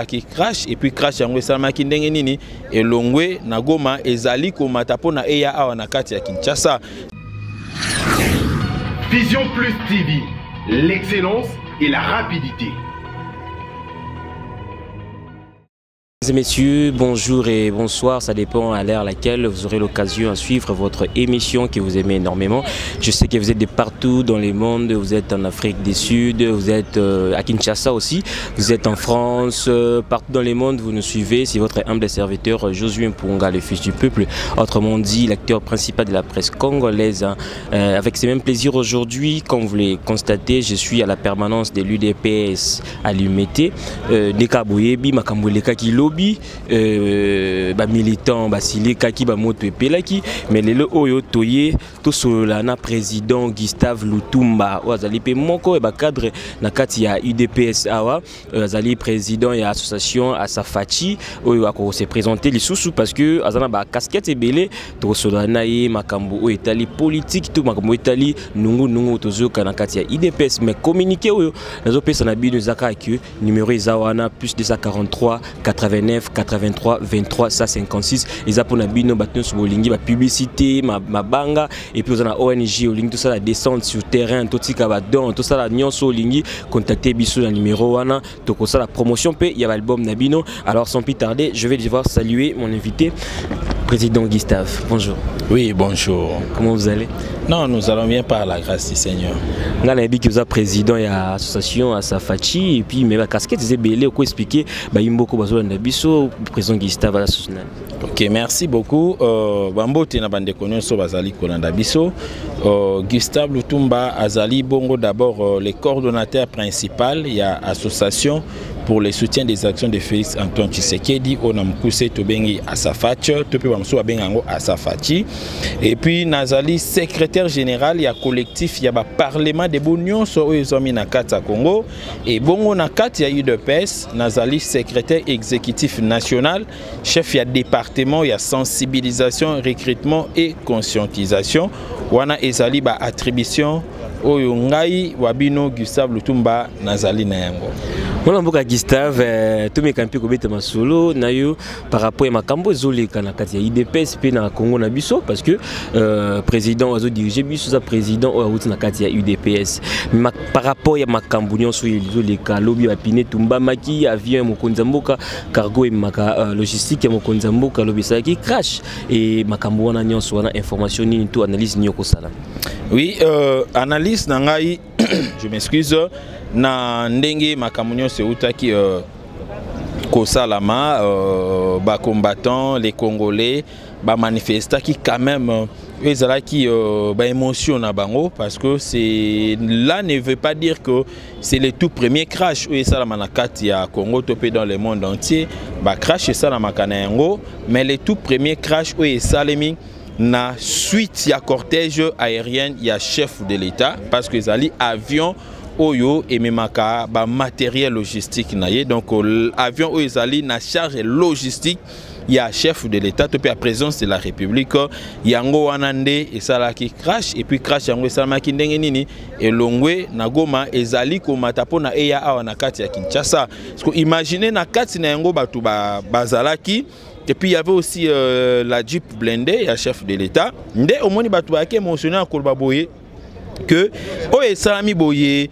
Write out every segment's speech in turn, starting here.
qui crash et puis crash yango esalamaki ndenge nini elongwe na Goma ezali komata pona eya awa na kati ya Kinshasa. Vision Plus TV, l'excellence et la rapidité. Mesdames et messieurs, bonjour et bonsoir, ça dépend à l'heure à laquelle vous aurez l'occasion de suivre votre émission que vous aimez énormément. Je sais que vous êtes de partout dans le monde, vous êtes en Afrique du Sud, vous êtes à Kinshasa aussi, vous êtes en France, partout dans le monde, vous nous suivez. C'est votre humble serviteur Josué Mpunga, le fils du peuple, autrement dit l'acteur principal de la presse congolaise. Avec ce même plaisir aujourd'hui, comme vous l'avez constaté, je suis à la permanence de l'UDPS à l'UMT, Neka Boyebi, Makamboueleka Kilo, militant basile kaki ba moto epelaki mais lelo oyo toye to solana président Gustave Lutumba wazali pe moko e ba cadre na kati ya UDPS awa azali président ya association Asafachi oyo ako se présenter lisusu parce que azana ba casquette ebele to solana ye makambo o etali politique to makambo etali nungu tozoka na kati ya UDPS mais communiqué oyo nazo pesa na bino zaka que numéro ezawana plus 243 89 83 23 156 eza pona bino batun sur bolingi ba publicité ma banga et puis on a ONG olingi tout ça la descente sur terrain tout tika ba don tout ça la nyonso olingi contacter biso na numéro wana to ko ça la promotion pe il y a l'album na bino. Alors sans plus tarder, je vais devoir saluer mon invité président Gustave. Bonjour. Oui, bonjour. Comment vous allez? Non, nous allons bien par la grâce du Seigneur. On a dit que vous êtes président de l'association Asafachi et puis mais la casquette c'est belé quoi expliquer ba imboko bazo na biso président Gustave à l'association. OK, merci beaucoup. Bambote na bande konyoso bazali kolanda biso. Gustave Lutumba azali bongo d'abord le coordonnateur principal il y a association pour le soutien des actions de Félix Antoine Tshisekedi on a mkuse to bengi Asafachi to pe bamso bengango Asafachi et puis nazali secrétaire général il y a collectif il y a ba parlement de bonion so ezomi na kati ya Congo et bongo na kati ya UDPS nazali secrétaire exécutif national chef ya département il y a sensibilisation recrutement et conscientisation wana ezali ba attribution oyo ngai wabino Gustave Lutumba nazali na yango. Mon amboka Gustave, tous mes campions qui sont solo, nayo par rapport à ma cambo zolé kana kati ya IDPS pe na Congo na biso parce que président azo diriger biso président o route na kati ya UDPS. Par rapport à ma cambo nyonso zolé ka lobi ba pine tumba maki avion mokonza mboka cargo et maka logistique mokonza mboka lobi ça qui crash et ma cambo wana nyonso wana information ni tout analyse nyoko sala. Oui, analyse na ngai je m'excuse na ndenge makamunyo se utaki kosalama ba combattants les Congolais ba manifestants qui quand même ezala qui ba émotion na bango parce que c'est là ne veut pas dire que c'est le tout premier crash où esalama na kati ya Congo topé dans le monde entier ba crash esalama kana yango mais le tout premier crash où esalemi na suite ya cortège aérien ya chef de l'État parce que ezali avion oyo et memaka ba matériel logistique naye donc avion oyo ezali na charge logistique ya chef de l'État to pe à présence de la République yango wana nde esalaki crash et puis crash yango esalamaki ndenge nini elongwe na Goma ezali komata pona eya awa na kati ya Kinshasa parce que imaginez na kati na yango batu bazalaki. Et puis il y avait aussi la Jeep blindée, le chef de l'État. Ndé au moins batu ba émotionné à Kolba Boye que oye salami boye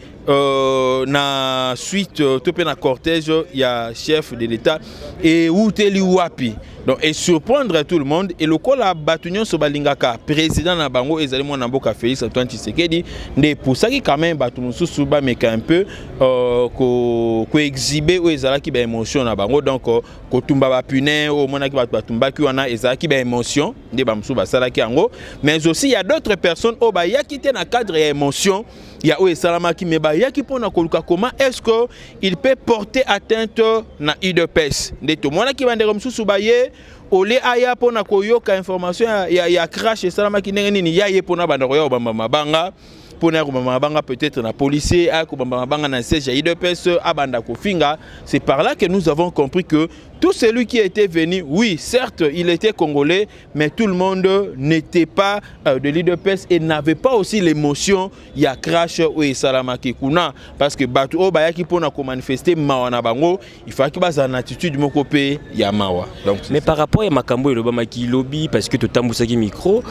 na suite topé na cortège il y a chef de l'État et outeli wapi donc et surprendre tout le monde et le kola batunyon so balingaka président na bango ezali mwana mboka Félix Antoine Tshisekedi ndé pour ça qui quand même batu mususu ba meka un peu ko exhiber ou ezalaki ba émotion na bango donc ko tumba ba puné au mona ki batumba ki wana ezalaki ba émotion ndé ba musu ba salaki yango mais aussi il y a d'autres personnes au ba ya kité na cadre ya émotion il y a Oye Salama qui me bat qui pona koluka comment est-ce que il peut porter atteinte na UDPS de tout monde qui va ndere msusu baye ole aya pona koyoka information ya crash Salama qui ndenge nini ya ye pona bandako ya obamba mabanga pona ko banga peut-être na policier a ko banga na siège ya UDPS abanda ko finga. C'est par là que nous avons compris que tout celui qui était venu, oui, certes, il était congolais, mais tout le monde n'était pas de l'UDPS et n'avait pas aussi l'émotion. Il y a crash ou salamaki kuna parce que batu o bayaki pona ko manifester mawana bango, il faut qu'il basa en attitude moko pe ya mawa. Donc mais par rapport à makambo et le bamaki lobby parce que tu tambusaki micro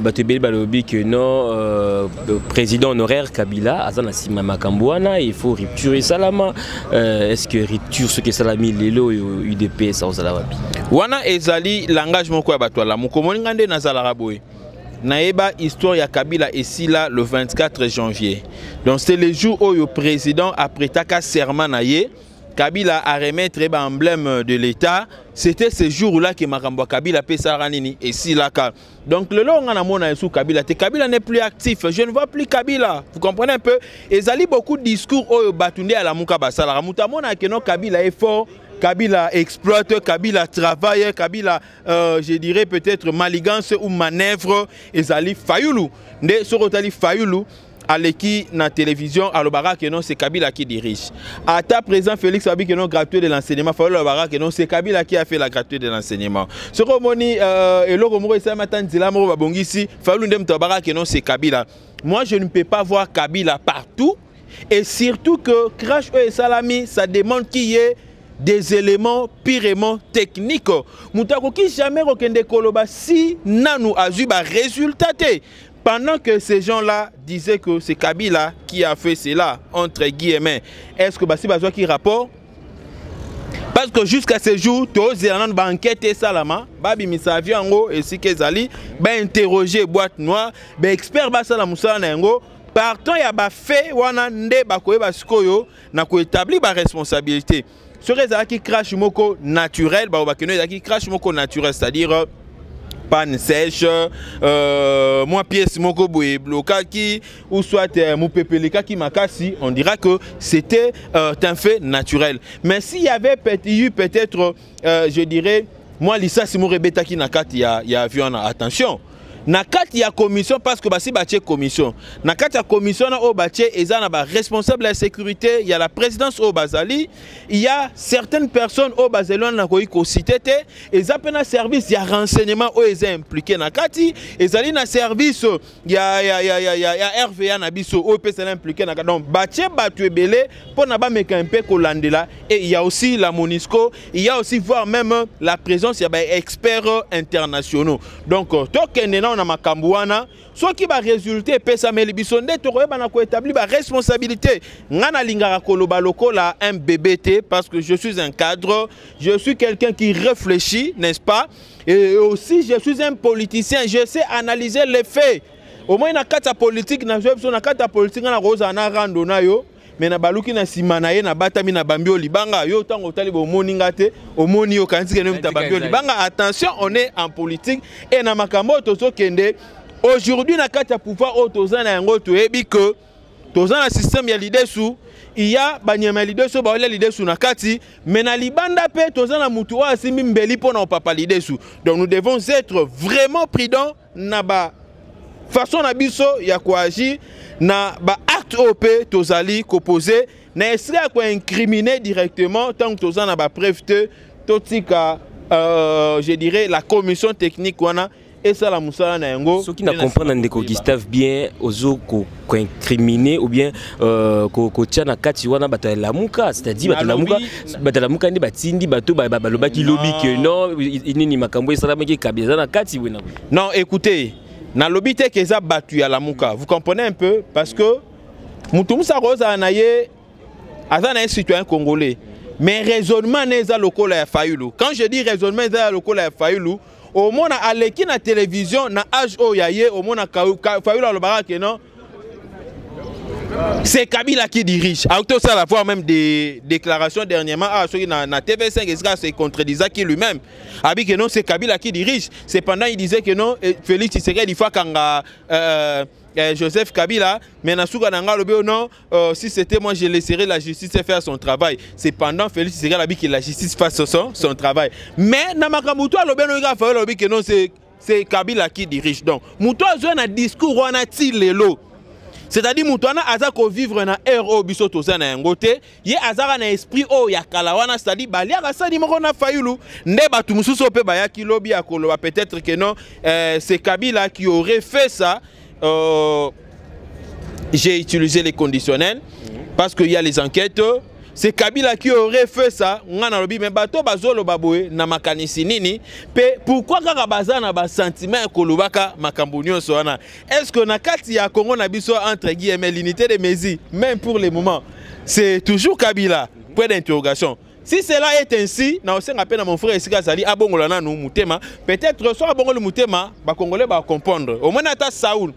batu bel lobby que non président honoraire Kabila azana sima makambo wana il faut rupture et salama est-ce que rupture ce que salami lelo UDPS wana ezali langage moko ya bato la mukomoni ngande nazala raboy naeba histoire ya Kabila esila le 24 janvier donc c'est le jour où le président après taka serment naye Kabila a remettre emblème de l'état c'était ce jour là que makambo Kabila pesa ranini esila ka donc le long na mona sous Kabila te Kabila n'est plus actif je ne vois plus Kabila vous comprenez un peu ezali beaucoup de discours au batunde à la muka basala mutamona que non Kabila est fort Kabila exploite, Kabila travaille, Kabila, je dirais peut-être maligance ou manœuvre, Ezali Fayoulou. Nde Sorotali Fayoulou, à l'équipe na télévision, à l'Obara que non c'est Kabila qui dirige. À ta présent Félix Abi que non gratuit de l'enseignement, Fayoulou l'Obara que non c'est Kabila qui a fait la gratuité de l'enseignement. Ce romoni et le romoro et ça matin Zila Moro Babongisi, Fayoulou Ndem Tobara que non c'est Kabila. Moi je ne peux pas voir Kabila partout et surtout que Crash et Salami ça demande qu'il y ait des éléments purement techniques. Moutako qui jamais rekende koloba si nanou azuba résultaté. Pendant que ces gens-là disaient que c'est Kabila qui a fait cela, entre guillemets, est-ce que Bassi Bazoua qui rapport? Parce que jusqu'à ce jour, tous les gens banquette et salama, babi misavi ango et si kezali, ba interroger boîte noire, ba expert ba sala musala na ngo. Partant ya ba fait wana nde ba koye ba sikoyo na ko établir ba responsabilité. Ce réseau qui crache moko naturel, qui crache moko naturel, c'est-à-dire panne sèche, moi pièce moko boue blocaki ou soit mon pepeleka qui makasi, on dira que c'était un fait naturel. Mais s'il y avait peut-être, je dirais, moi lisa si mon rebeta qui nakati ya avion attention. Nakati ya commission parce que basi batie commission. Nakati ya commission na o batie ezana ba responsable de la sécurité, il y a la présidence au Bazali, il y a certaines personnes au Bazelon na ko cité et ça pena service il y a renseignement au est impliqué nakati ezali na service il y a RVA na biso au peut impliqué nakati donc batie batu ebele pour na ba meka un peu kolandela et il y a aussi la Monisco, il y a aussi voire même la présence il y a ba experts internationaux. Donc tokende na makambuana soit qui va résulter pesa melibisonde to koyeba na ko établir ba responsabilité ngana lingara koloba lokola un BBT parce que je suis un cadre, je suis quelqu'un qui réfléchit, n'est-ce pas? Et aussi je suis un politicien, je sais analyser les faits. Au moins na kata politique na je na kata politique na roza na rando na yo mais na baluki na simana ye na batami na bambio libanga yo tango tali bo moni ngate o moni yo kanzi ke nemta bambio libanga attention on est en politique et na makambo tozo kende aujourd'hui na kata pouvoir otoza na yango to ebi que toza na système ya lidesu il y a banyama lidesu ba ole lidesu na kati mais na libanda pe toza na mutu wa simbi mbeli pona papa lidesu donc nous devons être vraiment prudents na ba façon na biso ya ko agir na ba acte OP tozali koposé na esra ko incriminer directement tant que tozana ba preuve totika je dirais la commission technique wana et ça la musala na yango ceux qui na comprendre ndeko Gustave bien ozo ko incriminer ou bien ko tchana kati wana bata la muka c'est-à-dire bata la muka ndi batindi bato balobaki lobby que non nini makambo esala meki kabeza na kati wena. Non écoutez na lobby te keza batu ya la muka vous comprenez un peu parce que Mutumsa Rosa anaye azana un citoyen congolais mais raisonnement neza lokola ya Fayoulou. Quand je dis raisonnement neza lokola ya Fayoulou au mona aleki na télévision na âge o yaye au mona Fayoulou alobara que non c'est Kabila qui dirige. Auto ça la voir même des déclarations dernièrement na TV5 c'est contredisant qui lui-même a dit que non c'est Kabila qui dirige. Cependant il disait que non Félix Tshisekedi il faut kanga Joseph Kabila mais nasuka nanga lobe non si c'était moi je laisserais la justice faire son travail. Cependant Félix Tshisekedi a dit que la justice fasse son travail. Mais na makamuto lobe no ga fa lobe que non c'est Kabila qui dirige. Donc muto a un discours wana ti lelo C'est-à-dire Moutouana Azako vivre na ère au biso toza na yangote, ye azara na esprit o ya kalawana, c'est-à-dire baliaka sali moko na Fayulu, nde batu mususu pe bayaki lobi ya koloba peut-être que non, c'est Kabila qui aurait fait ça. J'ai utilisé les conditionnels parce qu'il y a les enquêtes. C'est Kabila qui aurait fait ça. Mais bato bazolo baboe na makanisi nini. Pourquoi kaka baza na ba sentiment kolobaka makambunyo soana? Est-ce que na kati ya Congo na biso entre guillemets l'unité de Mézi, même pour le moment, c'est toujours Kabila? Point d'interrogation. Si cela est ainsi, na osenga pe na mon frère Esika Zali abongola na no mutema, peut-être soit abongolo mutema, ba congolais ba comprendre. Au moins ata Saoul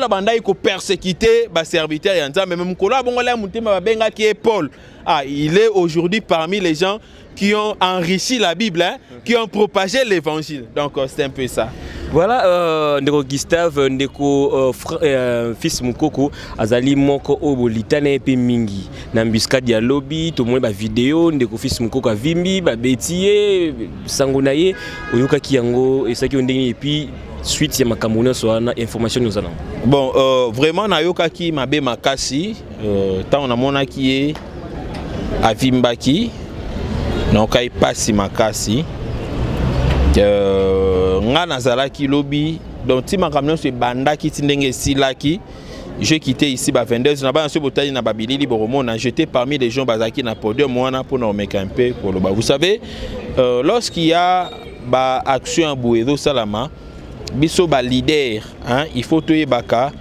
a bandai ko persécuter ba serviteur ya nzambe, même kola bongola mutema ba benga qui est Paul. Ah, il est aujourd'hui parmi les gens qui ont enrichi la Bible, hein, qui ont propagé l'évangile. Donc c'est un peu ça. Voilà, ndeko Gustave, ndeko fils Mukoko azali moko obolitane epe mingi na mbuscade ya lobby, to mona ba vidéo ndeko fils Mukoko avimbi ba betiye sango na ye oyokaki yango esaki ondenge et puis suite ya makambo so na information nous allons. Bon, vraiment na yokaki mabe makasi, tant on a monaki e avimbaki donc ay pasi makasi nga nazalaki lobi donc ti makamno se bandaki tindenge silaki j'ai quitté ici ba 22 na ba so botali na babilili boromona j'étais parmi les gens bazaki na podium wana pour nous mettre un peu pour le bas. Vous savez, lorsqu'il y a ba action bouedo salama biso ba leader, hein, il faut toyer baka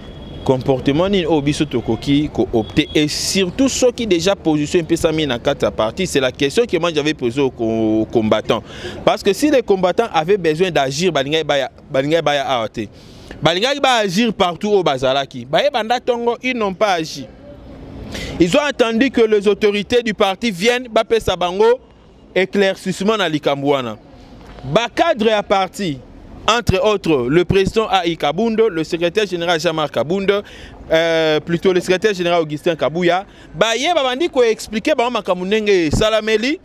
comportement ni obiso tokoki ko opter, et surtout ceux qui déjà position un peu ça mis dans quatre parties. C'est la question que moi j'avais posée aux combattants, parce que si les combattants avaient besoin d'agir balinga baya aote balinga ba agir partout au bazalaki baye banda tongo, ils n'ont pas agi. Ils ont attendu que les autorités du parti viennent bape sabango éclaircissement na likambouana ba cadre à parti. Entre autres, le président Aïe Kabundo, le secrétaire général Jean-Marc Kabundo, plutôt le secrétaire général Augustin Kabouya, Baye Babandi ko expliquer ba makamunenge Salameli,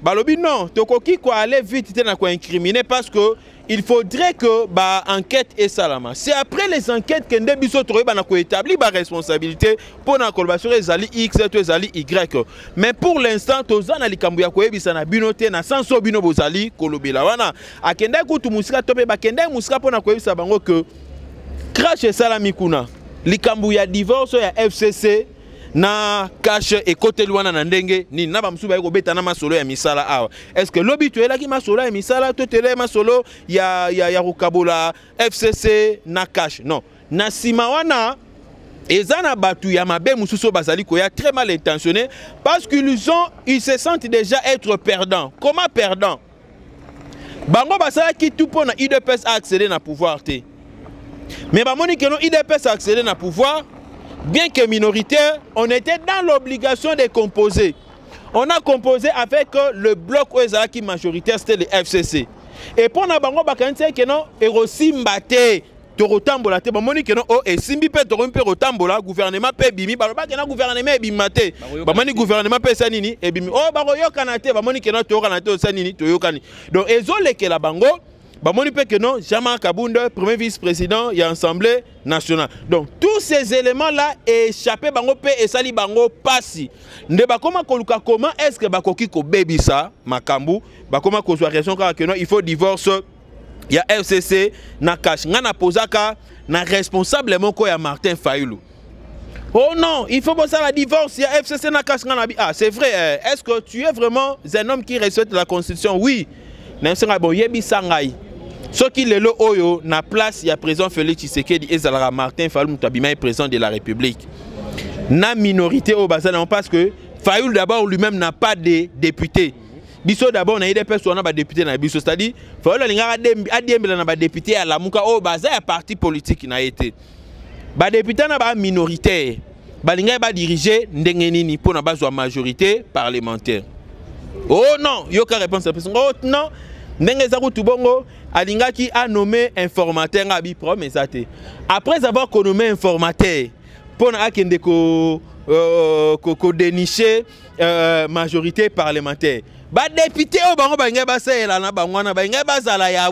balobi non, tokoki ko aller vite te na ko incriminer parce que il faudrait que ba enquête et salama. C'est après les enquêtes que nde biso troye ba na ko établir ba responsabilité pour na collaboration ezali X et ezali Y. Mais pour l'instant tozana likambu ya ko yebisa na bino te na sanso bino bozali kolobela wana. Akenda kutu musika tope ba kenda musika pour na ko yebisa bango que crash salami kuna. Likambu ya divorce ya FCC na cash et côté loin na ndenge ni na ba msuba ko beta na masolo ya misala awa. Est-ce que lobby tu elaki masolo ya misala to tele masolo ya rukabola FCC na cash? Non, na sima wana ezana batu ya mabe mususo bazali ko ya très mal intentionné parce qu'ils se sentent déjà être perdants. Comment perdants? Bango basala ki tout pour na IDPS accéder na pouvoir te. Mais ba moni que non IDPS accéder na pouvoir. Bien que minoritaire, on était dans l'obligation de composer. On a composé avec le bloc qui majoritaire, c'était le FCC. Et pour nous, que non, Erosimbate, Torotambola, te bamoni que non, et Simbi pe Torompe Rotambola, gouvernement pe bimi, baloba que non gouvernement e bimate, bamoni gouvernement pe sanini e bimi. Oh baroyo kanate, bamoni que non toranate sanini, toyokani. Donc ezole que la bango. Bamoni pe que non, Jean-Marc Kabundo, premier vice-président, il y a l'Assemblée nationale. Donc tous ces éléments-là échappé bango pe et sali bango passi. Ne ba comment est-ce que bakoki ko baby ça makambu, ba comment ko soit raison que non, il faut divorce. Il y a FCC na cash ngana posaka na responsable moko ya Martin Fayulu. Oh non, il faut pas ça la divorce, il y a FCC na cash ngana. Ah, c'est vrai. Est-ce que tu es vraiment un homme qui respecte la constitution? Oui. N'importe bon yebi sangai. Ce qui est le oyo na place, il y a président Félix Tshisekedi et Zalara Martin Fayulu Mutabima est président de la République. Na minorité au Bazan parce que Fayulu d'abord lui-même n'a pas de député. Biso d'abord on a des personnes na ba député na biso, c'est-à-dire Fayulu linga adembela na ba député à la muka au Bazan ya parti politique na été. Ba député na ba minoritaire. Ba linga ba diriger ndenge nini pour na bazwa majorité parlementaire. Oh non, yoka réponse à question. Oh non. Nengezaku Tubongo Alingaki a nommé informateur à Bipro Mesate. Après avoir nommé informateur, pour akende ko dénicher majorité parlementaire. Ba député au bango ba ngeba sela na bangwana ba ngeba zala ya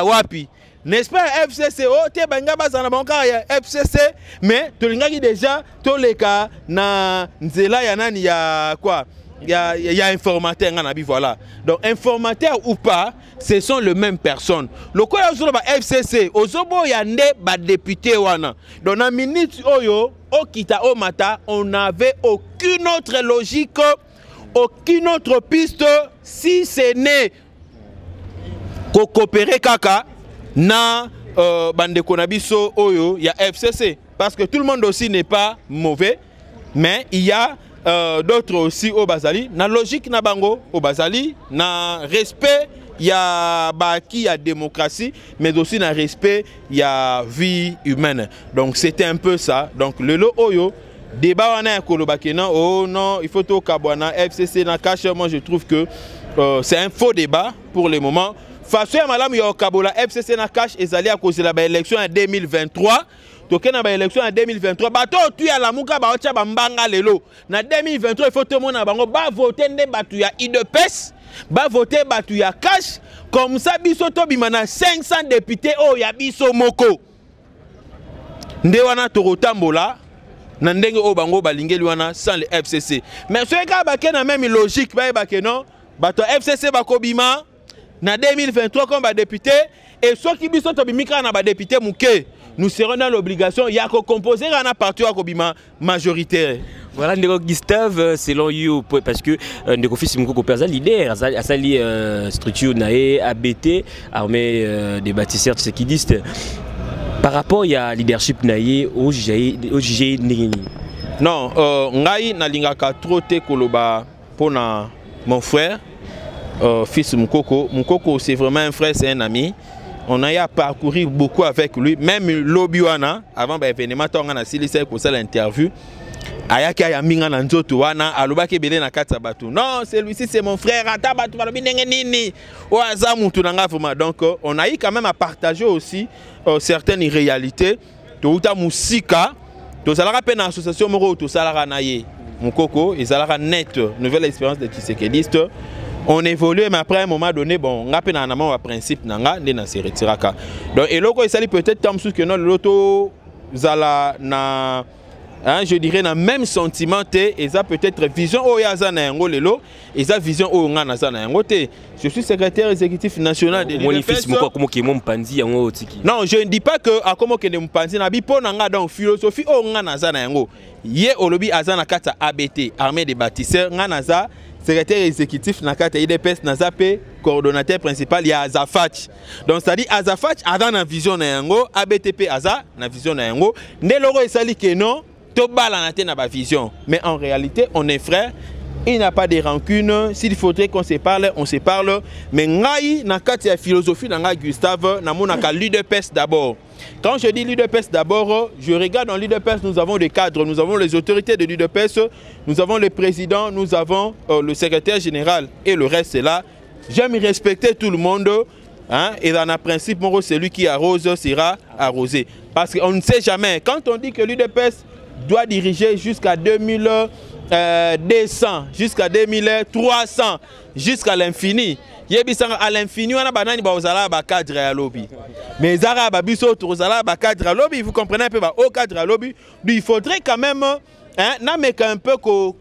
wapi. n'est-ce pas FCC oh te banga bazana banka ya FCC mais to lingaki déjà to leka na nzela ya nani ya quoi il y a informateur voilà. Donc informateur ou pas, ce sont les mêmes personnes. Le quoi FCC, ozobo yande ba député wana. Dans la minute oyo, okita o mata, on n'avait aucune autre logique, aucune autre piste si ce n'est ko coopérer kaka na bande konabiso oyo ya FCC parce que tout le monde aussi n'est pas mauvais, mais il y a d'autres aussi au Bazali, na logique na bango au Bazali, na respect ya baki ya démocratie, mais aussi na respect ya vie humaine. Donc c'était un peu ça. Donc le lo oyo débat wana ya kolobakena oh non, il faut to kabwana FCC na cache. Moi je trouve que c'est un faux débat pour le moment. Façon ya malamu ya kabola FCC na cache ezali à cause de la élection en 2023. Donc, dans l'élection en 2023, bato tu à la muka ba ocha bambanga lelo. Na 2023, il faut tout le monde ba voter ne batu ya IDPS, ba voter batu ya cash. Comme ça, biso to bimana 500 députés oh ya biso moko. Nde wana torotambola na ndenge o bango balingeli wana sans le FCC. Mais ce ka ba ke na même logique ba ke non, bato FCC ba kobima na 2023 comme ba député et ceux qui biso to bimika na ba député muke. Nous serons dans l'obligation de composer un parti majoritaire. Voilà, Gustave, selon you, parce que Ndeko Fils Mukoko Perza, leader, à sa structure nae, ABT, armée des bâtisseurs tchéquidistes. Par rapport à leadership nae, au JG Nini. Non, ngai na lingaka trop te koloba pour mon frère, Fils Mukoko. Mukoko, c'est vraiment un frère, c'est un ami. On a parcouru beaucoup avec lui, même l'Obiwana, avant l'événement, on a essayé de l'interview. Ayaki Ayaminga Nanzoto wana, alobaki belé na kata batu. Non, celui-ci c'est mon frère, atabatu balobi ndenge nini. O azamutu nanga vraiment. Donc on a eu quand même à partager aussi certaines réalités. Touta musika, to salara pe na association moro to salara naye. Mukoko, et salara net, nouvelle expérience de Tshisekidiste. On évolue, mais après un moment donné, bon, on a peine en amont à principe, nanga, ne se retiraka. Donc, et là, il s'agit peut-être comme que non, l'auto, zala na, je dirais, na même sentiment, et ça peut-être vision au yazana ngo lelo, et ça vision au ngana zana ngo te. Je suis secrétaire exécutif national de l'UDPS. Non, je ne dis pas que à comment que ne mpanzi na bipo nanga donc philosophie au ngana zana ngo. Ye olobi azana kata ABT, armée des bâtisseurs, ngana za secrétaire exécutif nakata IDPS nazape coordonnateur principal ya Azafach. Donc ça dit Azafach a dans la vision na yango, ABTP Aza na vision na yango, ne loro esali que non, to bala na te na ba vision. Mais en réalité, on est frères. Il n'y a pas de rancune. S'il faudrait qu'on se parle, on se parle. Mais ngai nakati ya philosophie nanga Gustave na monaka l'UDPS d'abord. Quand je dis l'UDPS d'abord, je regarde dans l'UDPS, nous avons des cadres, nous avons les autorités de l'UDPS, nous avons le président, nous avons le secrétaire général et le reste est là. J'aime respecter tout le monde. Hein, et dans un principe, celui qui arrose sera arrosé. Parce qu'on ne sait jamais. Quand on dit que l'UDPS doit diriger jusqu'à 2200, jusqu'à 2300, jusqu'à l'infini. À l'infini, on a banani ba cadre à lobby. Mais zara ba biso tozala ba cadre à lobby, vous comprenez un peu au cadre à lobby. Il faudrait quand même na meka un peu ko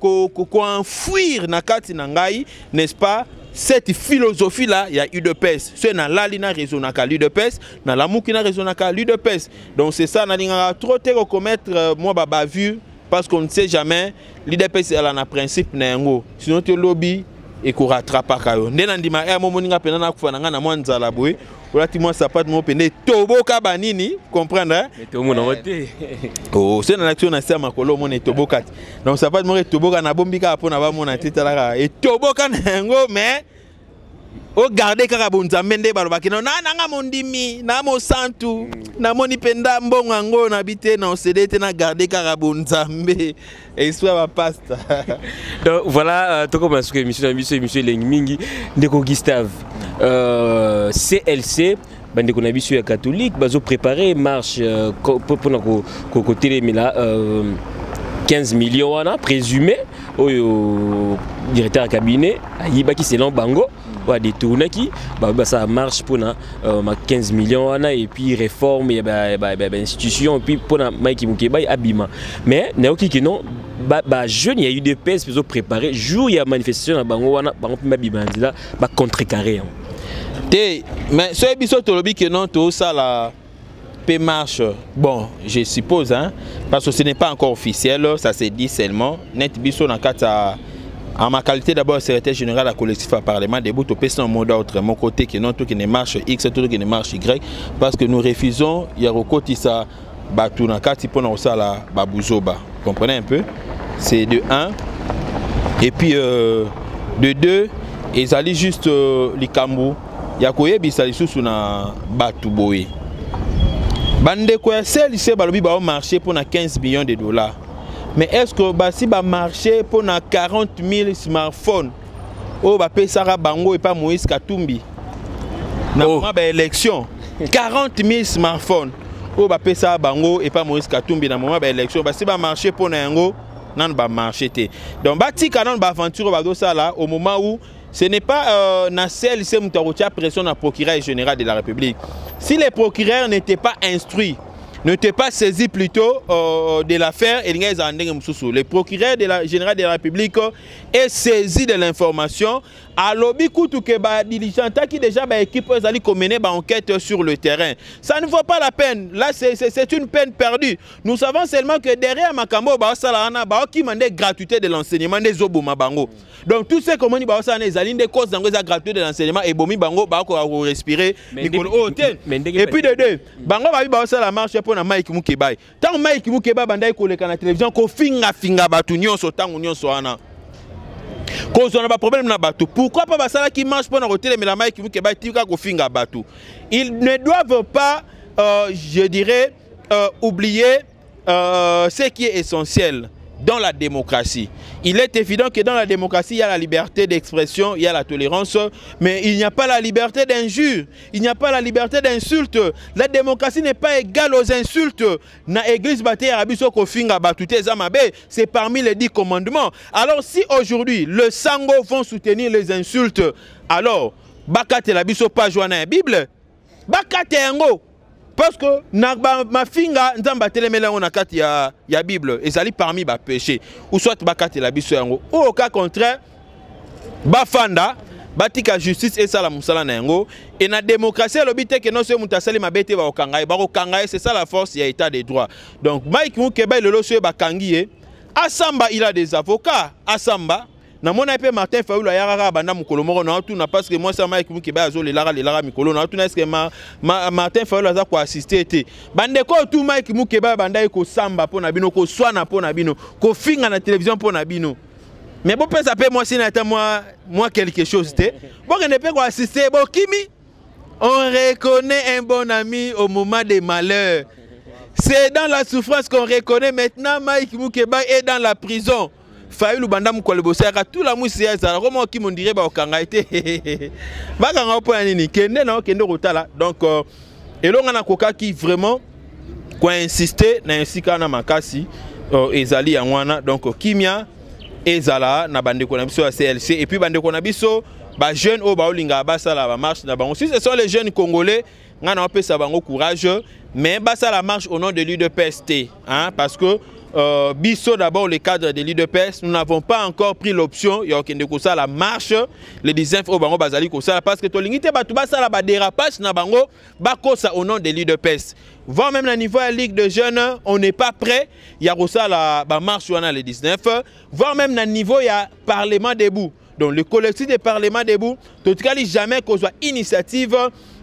enfouir na kati nangai, n'est-ce pas? Cette philosophie là, il y a UDPS. C'est dans la ligne raison na l'UDPS, dans la moukina raison na l'UDPS. Donc c'est ça, na linga trop te recommettre moi baba vu parce qu'on ne sait jamais l'UDPS elle a un principe nango. Sinon tu lobby et qu'on rattrape pas kayo. Ndena ndima e mo moninga pena na kufa nga na mwanza la boy. Olati moi sapat mo pene toboka banini, comprendre hein? Mais to mo na wote. Oh, c'est na action na ser makolo mo ne toboka. Donc sapat mo toboka na bombika pona ba mo na titala et toboka ngo mais o garder karabunza mende balobaki na nga mondimi na mo santu na moni penda mbongo ngo na bité na ocdete na garder karabunza mbe et soit va pasta. Donc voilà to comme ce monsieur Lengmingi ndeko Gustave CLC bandeko na biso ya catholique bazo préparer marche pour côté mais là 15 millions wana présumé au directeur de cabinet ayibaki selon bango va détourner qui ça marche pour 15 millions et puis réforme et institution puis pour Mike Mukeba abima mais naoki que non jeune il y a eu des pèses pour préparer jour il y a manifestation na bango wana bango pe babibandila ba contrecarrer mais ce biso tolobi que non tout ça la marche, bon, je suppose, hein, parce que ce n'est pas encore officiel, ça s'est dit seulement. Net biso na kata en ma qualité d'abord secrétaire général à collectif à parlement des bouts au PC en mode autre, mon côté que non tout qui ne marche X, tout qui ne marche Y, parce que nous refusons Yaroko Tissa Batu na kati pour na osala babouzoba. Comprenez un peu? C'est de 1 et puis de 2 ils allaient juste likambu yakoye bisali susu na Batu boye. Bande quoi c'est lycée balobi ba marché pour 15 millions de dollars. Mais est-ce que si ba marché pour 40 000 smartphones oh ba pesara bango et pas Moïse Katumbi na moment ba élection 40 000 smartphones oh ba pesara bango et pas Moïse Katumbi na moment ba élection si ba marché pour nango nan ba marché té. Donc ba tika nan ba aventure ba do ça là au moment où ce n'est pas na celle c'est mutarotia pression na procureur général de la République. Si les procureurs n'étaient pas instruits, n'étaient pas saisis plutôt de l'affaire, le procureur général de la République est saisi de l'information. À l'objet que diligent qui déjà équipe allait mener enquête sur le terrain. Ça ne vaut pas la peine. Là c'est une peine perdue. Nous savons seulement que derrière Makambo Salana qui m'a gratuité de l'enseignement des Obuma Bango. Donc tout ce qu'on dit les alines des causes d'engrais gratuité de l'enseignement et Bomi Bango Bako respirer. Et puis de deux, Bango va la marche pour Mike Mukeba. Tant Mike Mukeba bandai ko le la télévision ko finga batu nyonso tangu nyonso ana. Cause on a pas problème na batu. Pourquoi pas ça qui marche pour roter mais la Mike Mukeba tika ko finga batu. Ils ne doivent pas je dirais oublier ce qui est essentiel dans la démocratie. Il est évident que dans la démocratie, il y a la liberté d'expression, il y a la tolérance, mais il n'y a pas la liberté d'injure, il n'y a pas la liberté d'insulte. La démocratie n'est pas égale aux insultes. Na église c'est parmi les 10 commandements. Alors si aujourd'hui, le sango vont soutenir les insultes, alors, bakate la biso pas joindre la Bible, bakate yango. Parce que ma finga nzamba telemela on a kati ya Bible et ça li parmi ba péché ou soit bakati la biso yango ou au cas contraire bafanda batika justice et ça la musala na yango et na démocratie l'obité que non se mutasali mabete ba okangai c'est ça la force il y a état de droit. Donc Mike Mukeba le loso ba kangié Asamba il a des avocats Asamba na mona pe Martin Fayulu yarara banda mukolo moko na tout na parce que moi ça Mike Mukeba azo le lara mikolo na tout na est-ce que Martin Fayulu aza ko assister te bande ko tout Mike Mukeba banda ko samba pona bino ko swana pona bino ko finga na télévision pona bino mais bon peut ça peut moi si na moi quelque chose te bon ne peut ko assister bon kimi on reconnaît un bon ami au moment des malheurs. C'est dans la souffrance qu'on reconnaît maintenant Mike Mukeba est dans la prison. Fayulu bandam ko le bosaka tout la musi ya za comment qui mon dirait ba okanga été ba kanga po nini kende na kende rotala donc elonga na koka qui vraiment ko insister na insika na makasi ezali ya ngwana donc kimia ezala na bande ko na biso ya CLC et puis bande ko na biso ba jeune o ba olinga ba sala ba marche na bango si ce sont les jeunes congolais ngana on peut ça bango courage mais ba sala marche au nom de l'UDPST hein parce que Bisso d'abord le cadre de l'UDPS, nous n'avons pas encore pris l'option il y a la marche le 19 au bango bazali kosala parce que tolingite batu basala ba dérapage na bango bakosa au nom de l'UDPS. Voire même le niveau de la Ligue de jeunes, on n'est pas prêt. Il y a la marche le 19. Voire même le niveau il y a Parlement debout. Donc le collectif des Parlements debout, tout cas jamais qu'on soit initiative,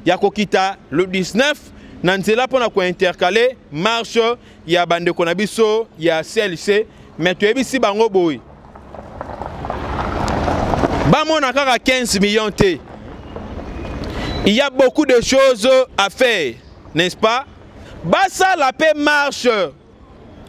il y a Kokita le 19. Nanzela pour na intercaler marche il y a bande konabiso il y a CLC mais tu es ici bango boy ba mona kaka 15 millions t il y a beaucoup de choses à faire n'est-ce pas ba ça la paix marche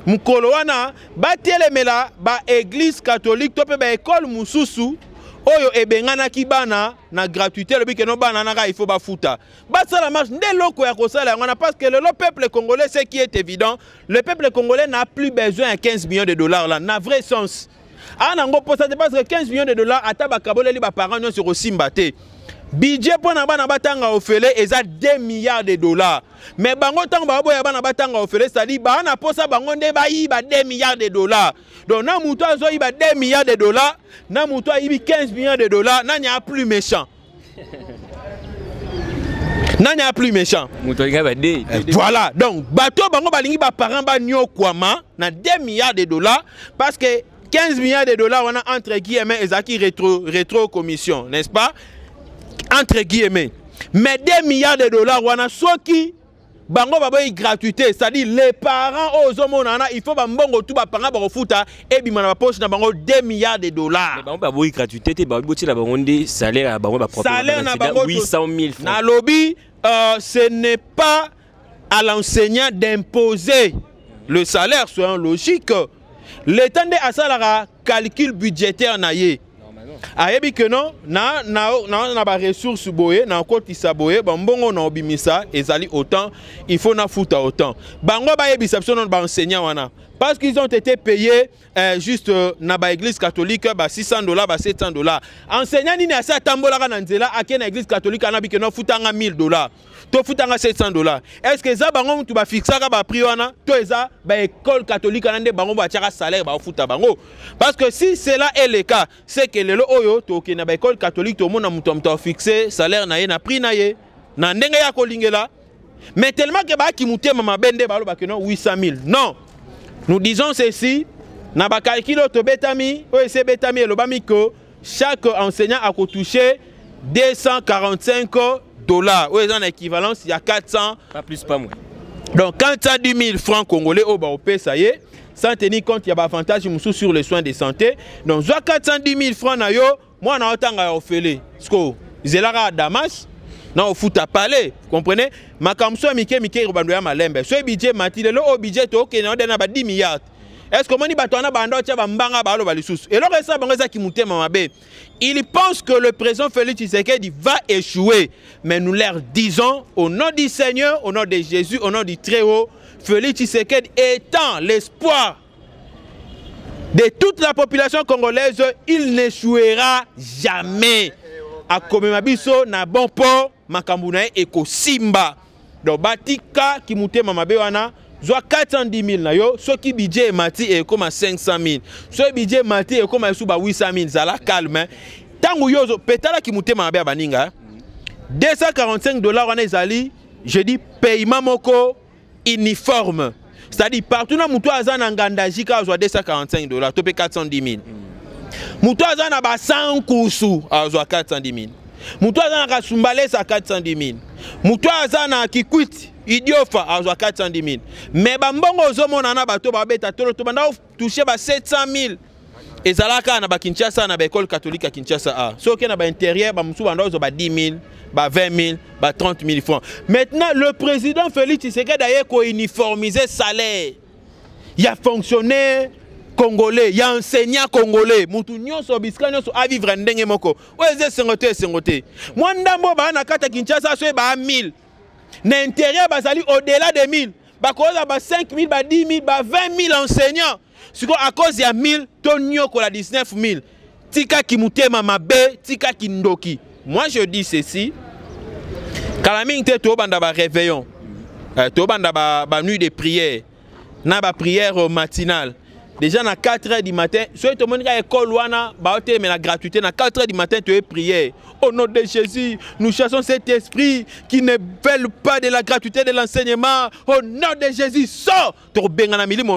mukolo wana ba telemela ba église catholique to pe ba école mususu oyo ebengana ki bana na gratuité le bike no bana na il faut ba futa ba ça la marche ndé loko ya kosala ngana parce que le peuple congolais ce qui est évident le peuple congolais n'a plus besoin de 15 millions de dollars là n'a vrai sens Anango posa parce que 15 millions de dollars ataba kaboleli ba parents non sur Simbate. Budget pour bana batanga ofele eza 2 milliards de dollars. Mais bango tango ba boya bana batanga ofele c'est-à-dire bana posa bango nde ba yiba 2 milliards de dollars. Donc na muto azo yiba 2 milliards de dollars, na muto yibi 15 millions de dollars, na nya plus méchant. Na nya plus méchant. Voilà. Donc bato bango balingi ba parents ba nyo kwama na 2 milliards de dollars parce que 15 milliards de dollars on a entre guillemets ezaki rétro commission, n'est-ce pas? Entre guillemets. Mais 2 milliards de dollars, on a ceux qui bango baboy gratuité, c'est-à-dire les parents aux hommes il faut bambongo tout ba parents ba futa et bimana ba poche na bango 2 milliards de dollars. Bango baboy gratuité te ba boti la bango ndé salaire à bango ba propre. Salaire na bango 800 000 francs. Na lobby ce n'est pas à l'enseignant d'imposer le salaire, soyons logique. L'état de asala calcul budgétaire na ye. Ayebi que non na ba ressources boye na koti sa boye bambongo na obimisa ezali autant il faut na futa autant bango ba yebisapso non ba enseignant wana parce qu'ils ont été payés juste na ba église catholique ba $600 ba $700 enseignant ni na sa tambola na nzela ake na église catholique na bi que non futanga $1000 to futanga $700 est-ce que ça bango tu ba fixaka ba prix wana to eza ba école catholique na nde bango ba tiaka salaire ba futa bango parce que si cela est le cas c'est que le oyo to ke na ba école catholique to mona muto fixé salaire na ye na prix na ye na ndenge ya kolingela mais tellement que ba ki mutema mabende ba lo ba que non 800 000 non nous disons ceci na ba calcul to betami o ese betami e lo ba mi que chaque enseignant a touché $245 ou ils ont l'équivalence il y a 400 pas plus pas moins donc 410 000 francs congolais au ba opé ça y est sans tenir compte il y a avantage sur les soins de santé donc 410 000 francs na yo moi na otanga ofele sko zelaka Damas na ofuta palais comprenez makamso mike rubando ya malembe so budget matile le au budget to ke na dena ba 10 milliards est-ce que moni batona bando tia ba mbanga ba lo ba lisusu et alors ça bango za ki mutema mabe il pense que le président Félix Tshisekedi va échouer mais nous leur disons au nom du Seigneur au nom de Jésus au nom du Très-Haut Félix Tshisekedi étant l'espoir de toute la population congolaise, il n'échouera jamais. A Komemabiso na bon port, Makambuna eko Simba. Donc Batika qui mute mamabe wana, zoa 410 000 na yo, so ki budget mati e comme 500 000. So budget mati e comme suba 800 000, ça la calme. Tangu yo petala ki mute mamabe baninga. $245 wana ezali, je dis paiement moko uniforme. C'est-à-dire partout dans Moutou Azan en Gandajika, on a $245, topé 410 000. Moutou Azan a 100 Koussou, on a 410 000. Moutou Azan a Sumbales à 410 000. Moutou Azan a Kikwit, Idiofa, on a 410 000. Mais Bambongo Zomo Nana Bato Babeta Tolo, Tobanda touché 700 000. Et Zalaka na Kinshasa na école catholique à Kinshasa a. So que na intérieur ba musu banda zo ba 10 000, ba 20 000, ba 30 000 francs. Maintenant le président Félix Tshisekedi a ko uniformiser salaire. Il y a fonctionnaire congolais, il y a enseignant congolais. Mutu nyonso biska nyonso a vivre ndenge moko. Oeze sengote. Moi ndambo ba na kata Kinshasa so ba 1000. Na intérieur ba sali au-delà de 1000. Ba ko ba 5 000, ba 10 000, ba 20 000 enseignants. À cause il y a 1000, Tonio ko la 19 000. Tika ki mutema mabe, tika ki ndoki. Moi je dis ceci. Kalaming te to banda ba réveillon. To banda ba nuit de prière. Na ba prière matinale. Déjà à 4h du matin, soit tout le monde à l'école wana, ba te mais la gratuité na 4h du matin tu es prière. Au nom de Jésus, nous chassons cet esprit qui ne veut pas de la gratuité de l'enseignement. Au nom de Jésus, sors.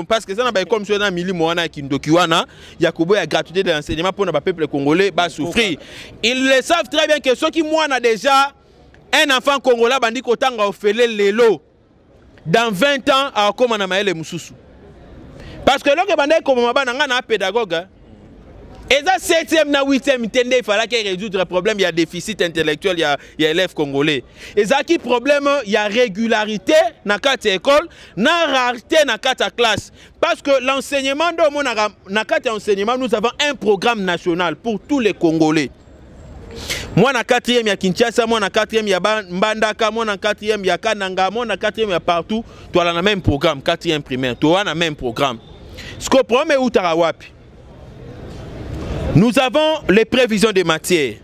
Parce que ça n'a pas comme sur un millimon qui ndokiwana, Yakubo a gratuité de l'enseignement pour le peuple congolais va souffrir. Ils le savent très bien que ceux qui moi a déjà un enfant congolais bandi kotanga ofele lelo. Dans 20 ans à comme on a maël mususu. Parce que lorsque bandé comme mabana ngana pédagogue. Et ça 7e na 8e il fallait qu'il résoudre le problème, il y a déficit intellectuel, il y a élèves congolais. Et ça qui problème, il y a régularité dans quatre écoles, na rareté dans quatre classes. Parce que l'enseignement dans quatre enseignements, nous avons un programme national pour tous les Congolais. Moi na 4e il y a Kinshasa, moi na 4e il y a Mbandaka, moi na 4e il y a Kananga, moi na 4e il y a partout, toi là le même programme, 4e primaire, toi on a même programme. Ce que problème est où tarawapi. Nous avons les prévisions de matière.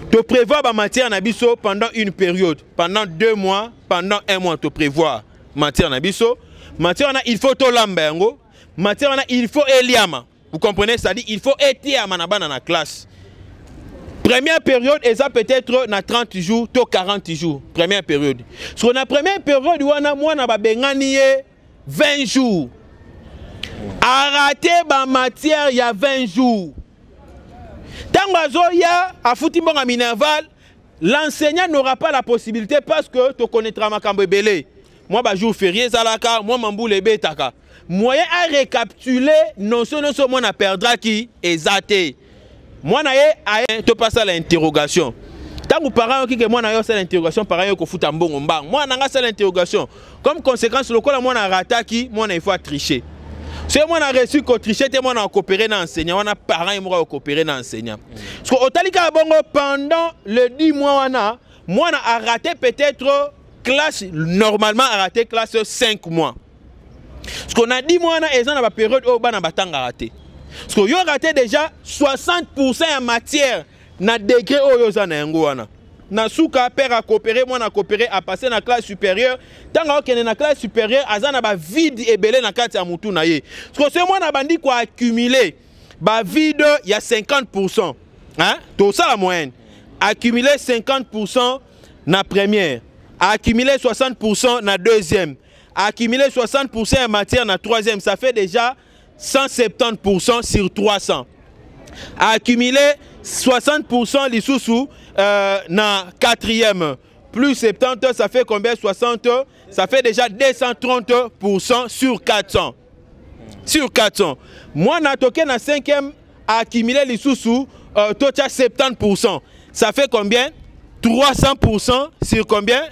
Tu prévois la matière nabiso pendant une période, pendant 2 mois, pendant 1 mois, tu prévois matière nabiso. Matière il faut to lambengo, matière il faut eliama. Vous comprenez, ça dit il faut etiama na bana na classe. Première période, ça peut-être na 30 jours, to 40 jours. Première période. Sur la première période, moi na ba bengani 20 jours. Arrêtez ma matière il y a 20 jours. Tango ya a Foutimbo à Minerval, l'enseignant n'aura pas la possibilité parce que tu connaîtras ma cambébélé. Moi, bah, jour férié, Zalaka, moi, Mamboule Betaka. Moyen à récapituler, non seulement on a perdra qui est zaté. Moi, tu passes à l'interrogation. Tant que parents qui moi na yo l'interrogation parents ko futa mbongo mbang. Moi na nga l'interrogation. Comme conséquence le quoi moi na rata qui moi na il faut tricher. Si moi na reçu ko tricher te moi na coopérer na enseignant, on a parents ils moi coopérer na enseignant. Parce que otalika bongo pendant le 10 mois moi na raté peut-être classe normalement raté classe 5 mois. Parce qu'on a 10 mois na ils ont la période où bana batanga raté. Parce que yo raté déjà 60% en matière na degré où yo za na yango wana. Na souka père a coopéré, moi na coopéré à passer na classe supérieure. Tant que na classe supérieure, azana ba vide et belé na kati ya mutu na ye. Parce que c'est moi na bandi quoi accumuler ba vide il y a 50%. Hein? Tout ça la moyenne. Accumuler 50% na première, accumuler 60% na deuxième, accumuler 60% en matière na troisième, ça fait déjà 170% sur 300. Accumuler 60% les sous na quatrième, plus 70, ça fait combien? 60, ça fait déjà 230% sur 400. Sur 400. Moi, na toqué na cinquième, accumuler les sous tocha 70%. Ça fait combien? 300% sur combien?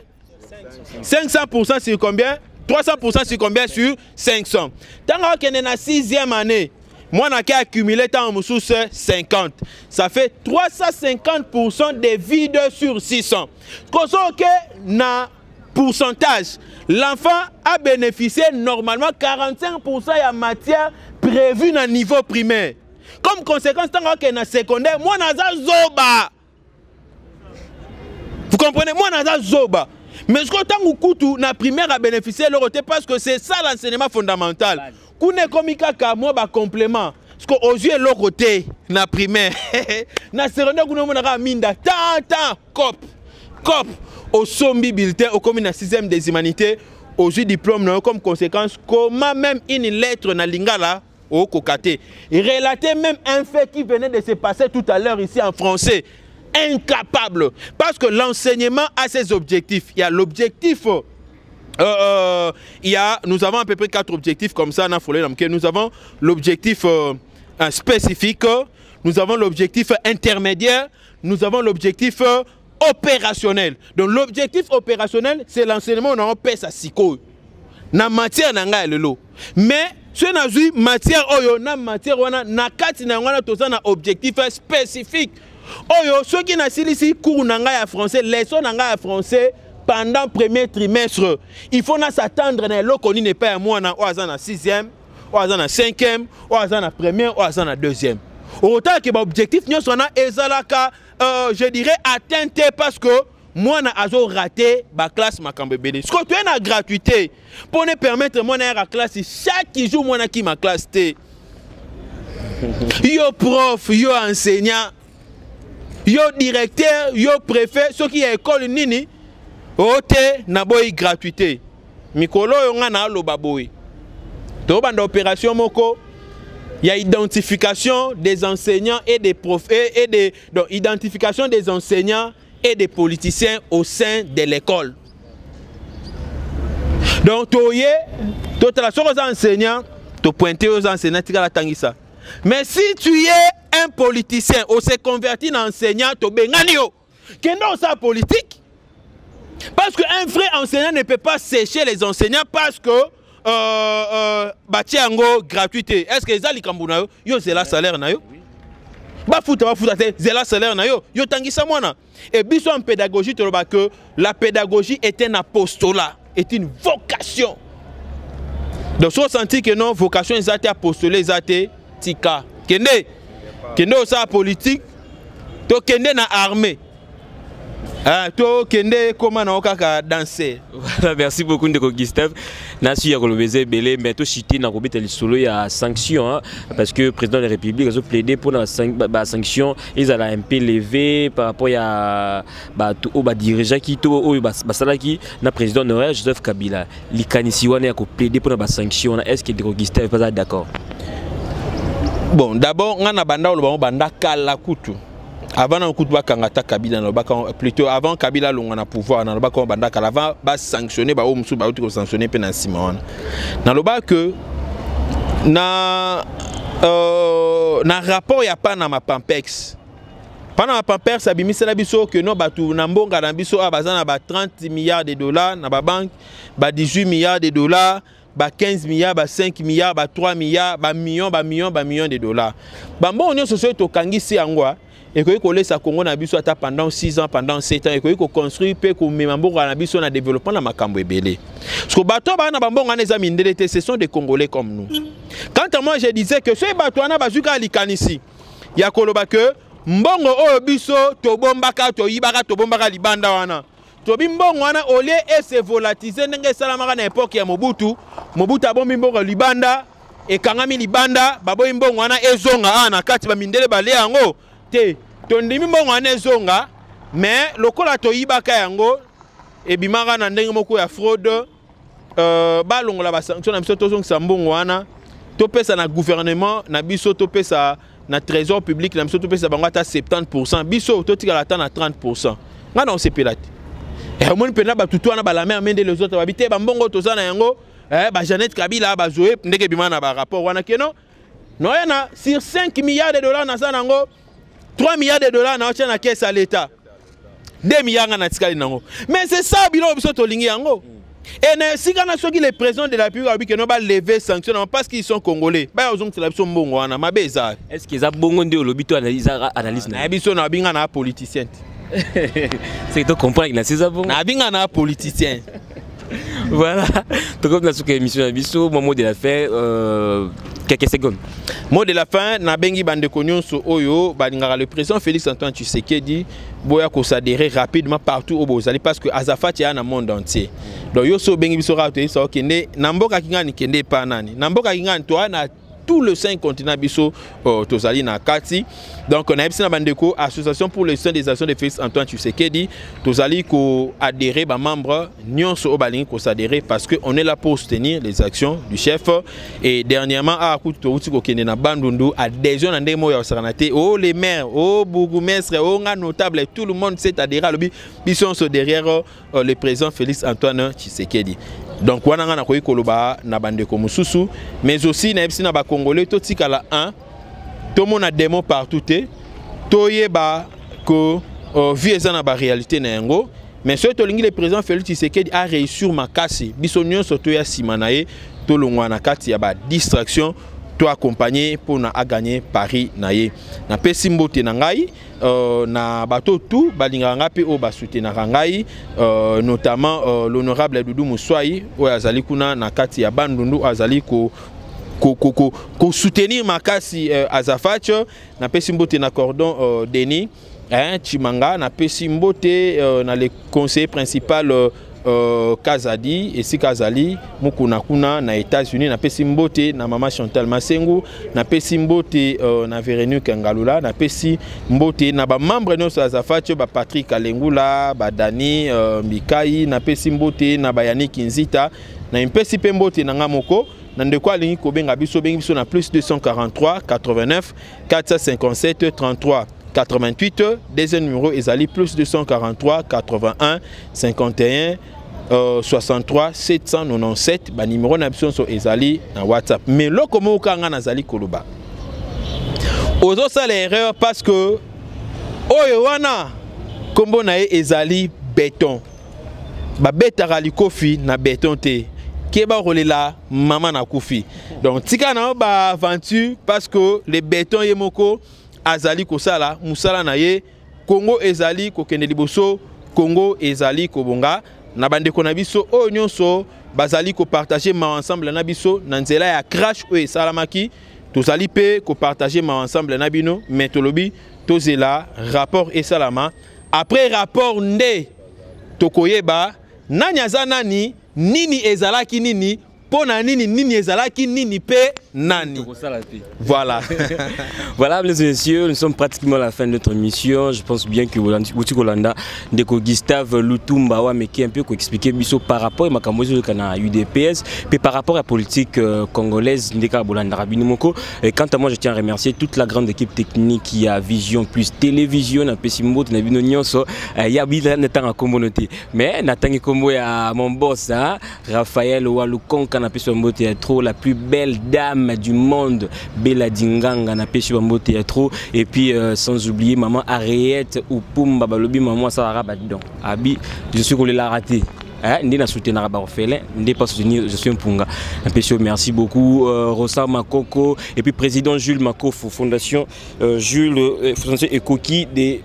500% sur combien? 300% sur combien? Sur 500. Tant qu'on est na sixième année, moi, je vais accumuler tant de 50. Ça fait 350% de vide sur 600. Quand on a pourcentage, l'enfant a bénéficié normalement 45% de matière prévue dans le niveau primaire. Comme conséquence, tant qu'on est secondaire, moi, je suis zoba. Vous comprenez? Moi, je suis zoba. Mais ce que la primaire a bénéficié parce que c'est ça l'enseignement fondamental. Kune komika ka moi ba complément parce que aux yeux l'autre côté na primaire na secondaire kuno mona minda tant cop au sombi bulletin au comme na 6e des humanités aux yeux diplôme comme conséquence comment même une lettre na lingala au kokate et relater même un fait qui venait de se passer tout à l'heure ici en français. Incapable parce que l'enseignement a ses objectifs. Il y a l'objectif nous avons à peu près 4 objectifs comme ça. Nous avons l'objectif spécifique, nous avons l'objectif intermédiaire, nous avons l'objectif opérationnel. Donc l'objectif opérationnel, c'est l'enseignement on a pèse à siko. Na matière nanga lelo. Mais si on a vu matière oyo na matière wana na kati na wana toza na objectif spécifique. Oyo ceux qui na ici cours nanga ya français, leçon nanga ya français. Pendant le premier trimestre, il faut s'attendre à l'eau qu'on n'est pas à moi, on a 6e, on a 5e, on a 1e, on a 2e. Autant que l'objectif, nous sommes je dirais, atteint parce que moi, on a raté ma classe, ma cambébélé. Ce que tu as la gratuité pour nous permettre moi à la classe, chaque jour, moi, qui ma classe. Yo prof, yo enseignant, yo directeur, yo préfet, ceux qui sont à l'école, nini. Ote na boy gratuité. Mikolo yonga na lo baboy. To banda opération moko. Il y a identification des enseignants et des profs donc identification des enseignants et des politiciens au sein de l'école. Donc toye to la chose aux enseignants, to pointer aux enseignants tika tangisa. Mais si tu es un politicien ou se converti en enseignant, to bengani yo. Kendo sa politique. Parce qu'un vrai enseignant ne peut pas sécher les enseignants parce que batiango gratuité. Est-ce que Zali Kambuna yo c'est la salaire na yo? Ba futa c'est la salaire na yo. Yo tangisa mona. Et biso en pédagogie tu vois que la pédagogie est un apostolat, est une vocation. Donc si on sentit que non vocation ils étaient apostolés, ils étaient tika. Kende kende osala politique to kende na armée. To kende comment na okaka danser. Voilà, merci beaucoup Ndeko Gustave. Nasu ya kolobeze belé mais to chité na kobeta lisolo ya sanction parce que le président de la République a plaidé pour la sanction ils allaient un peu levé par rapport à ba dirigeant qui to o basala qui na président honoraire Joseph Kabila. Likanisi wana ya ko plaider pour la sanction est-ce que Ndeko Gustave pas d'accord? Bon, d'abord on a banda o banda kala kutu. Avant on coupe kangata Kabila plutôt avant Kabila longa na pouvoir na loba ko banda kala avant ba sanctionner ba o musu ba uti sanctionner pe na Simon na loba que na rapport ya pas na ma Pampex pendant ma Pampex abimisa la biso que no batu na mbonga na biso abazana ba 30 milliards de dollars na ba banque ba 18 milliards de dollars ba 15 milliards ba 5 milliards ba 3 milliards ba millions de dollars ba mbongo nyonso so to kangisi angwa et que le Congo na biso ata pendant 6 ans, pendant 7 ans, et que construit pe ko memambo na biso na développement na makambo ebele. Parce que bato ba na bambonga na zamindele ce sont des Congolais comme nous. Quant à moi je disais que ce bato na bazuka likanisi ya koloba que mbongo o biso to bombaka to yibaka to bombaka libanda wana. To bimbongo wana au lieu et se volatiser ndenge salamaka na époque ya Mobutu abombi mbongo libanda et kangami libanda babo mbongo wana ezonga na kati ba mindele bale yango te tondimi mbongo wana ezonga mais lokola to yibaka yango ebimaka na ndenge moko ya fraude balongola ba sanction na biso tozongisa mbongo wana topesa na gouvernement na biso topesa na trésor public na biso topesa bango ata 70% biso totikala ata na 30%. Ngana on sepela te et omoni pena batutu wana balame amende les autres babite bambongo tozana yango ba Jeannette Kabila ba Zoé ndenge bima na ba rapport wana keno no yana sur 5 milliards de dollars na sanango 3 milliards de dollars na na caisse à l'État. 2 milliards na tikali nango. Mais c'est ça bilo biso to lingi yango. Et si kana soki les présidents de la République que no ba lever sanction parce qu'ils sont congolais. Ba ozong tela biso mbongo wana mabeza. Est-ce que za bongo nde olobito analyse na biso na binga na politicien. C'est to comprendre que na c'est ça bongo. Na binga na politicien. Voilà. Donc comme na souka émission na biso mot de la fin quelques secondes. Mot de la fin, na bengi bande konyonso oyo balingara le président Félix Antoine Tshisekedi boya ko s'adhérer rapidement partout au Bozali parce que Azafati a na monde entier. Donc yo so bengi biso rato so kende na mboka kingani kende pa nani. Na mboka kingani to na tout le 5 continents biso tozali na kati. Donc on a une bandeko association pour le soin des actions de Félix Antoine Tshisekedi tozali ko adhérer ba membre nyonso o balingi ko s'adhérer parce que on est là pour soutenir les actions du chef et dernièrement a kuto uti ko kende na Bandundu adhésion na ndemo ya saranate les maires bourgmestres nga notable tout le monde s'est adhéré le biso so derrière le président Félix Antoine Tshisekedi. Donc wana nga na koyi koloba na bandeko mususu mais aussi na ebisi na ba congolais to tikala 1 to mona démon partout to yeba ko vie eza na ba réalité na yango mais ce to lingi le président Félix Tshisekedi a réussi makasi biso nyonso to ya simanaye to longwa na kati ya ba distraction to accompagner pour na gagner Paris na ye na pesi mbote na ngai na bato tout balinga nga pe o ba soutenir ngai notamment l'honorable Doudou Moussoayi o azali kuna na kati ya Bandundu azali ko soutenir makasi Azafacho na pesi mbote na cordon Denis Chimanga na pesi mbote na le conseiller principal Kazadi et si Kazali mukuna kuna na États-Unis na pesi mbote na mama Chantal Masengu na pesi mbote na Véronique Ngalula na pesi mbote na ba membre no Azafacho ba Patrick Alengula ba Dani Mikai na pesi mbote na Bayani Kinzita na impesi mbote na ngamoko na ndeko alingi ko benga biso na plus 243 89 457 33 88 deuxième numéro ezali plus 243 81 51 63 797 ba numéro na biso so ezali na WhatsApp mais loko mo kanga nazali koloba ozo sala erreur parce que oyo wana kombo na ezali béton ba betaka likofi na béton te keba rolela maman na kufi donc tika na ba aventure parce que le béton yemoko azali kosala musala na ye Congo ezali kokende liboso Congo ezali kobonga na bandeko na biso oyo nyonso bazali ko partager ma ensemble na biso na nzela ya crash o esalamaki tozali pe ko partager ma ensemble na bino mais tolobi tozela rapport et salama après rapport nde tokoyeba nani aza nani nini ezalaki nini pona nini nini ezalaki nini pe nani. Voilà. Voilà, mesdames et messieurs, nous sommes pratiquement à la fin de notre émission. Je pense bien que Boutique Olanda, Ndeko Gustave Lutumba, mais qui est un peu expliqué par rapport à Makamozo Kana UDPS, puis par rapport à la politique congolaise, Ndeka Bolanda Rabinumoko. Quant à moi, je tiens à remercier toute la grande équipe technique qui a Vision plus Télévision, un Pessimbo, Nabino Nyonso, Yabila Nathan Communauté. Mais Nathan Kombo à mon boss, Raphaël Oualoukon, Kanapesombo Théâtre, la plus belle dame du monde, Bella Dinganga, Napesombo Théâtre, et puis sans oublier maman Ariette ou Pumba Balobi, maman Sarah Badon. Abi, je suis qu'on l'a raté. Ndi na soutenir Rabat Orphelin, ndi pas soutenir, je suis un punga. Merci beaucoup Rosa Makoko et puis président Jules Makofo, fondation Jules Fondation Ekoki des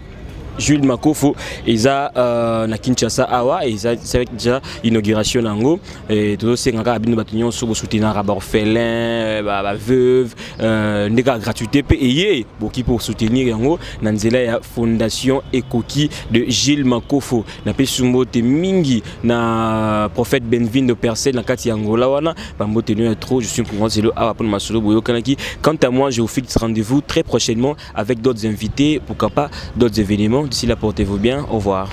Jules Makofo, ils ont na Kinshasa awa, ils ont déjà inauguration nango et tout ça ngaka abino batunyo so soutenir Rabat Orphelin, veuve, ndeka gratuité payé boki pour soutenir yango na nzela ya fondation Ekoki de Jules Makofo na pesumbo te mingi na prophète Benvin Percel na kati Angola wana bambote no trop je suis courant c'est le awa pour masolo boyo kanaki. Quant à moi je vous fixe rendez-vous très prochainement avec d'autres invités, pourquoi pas d'autres événements. D'ici là, portez-vous bien. Au revoir.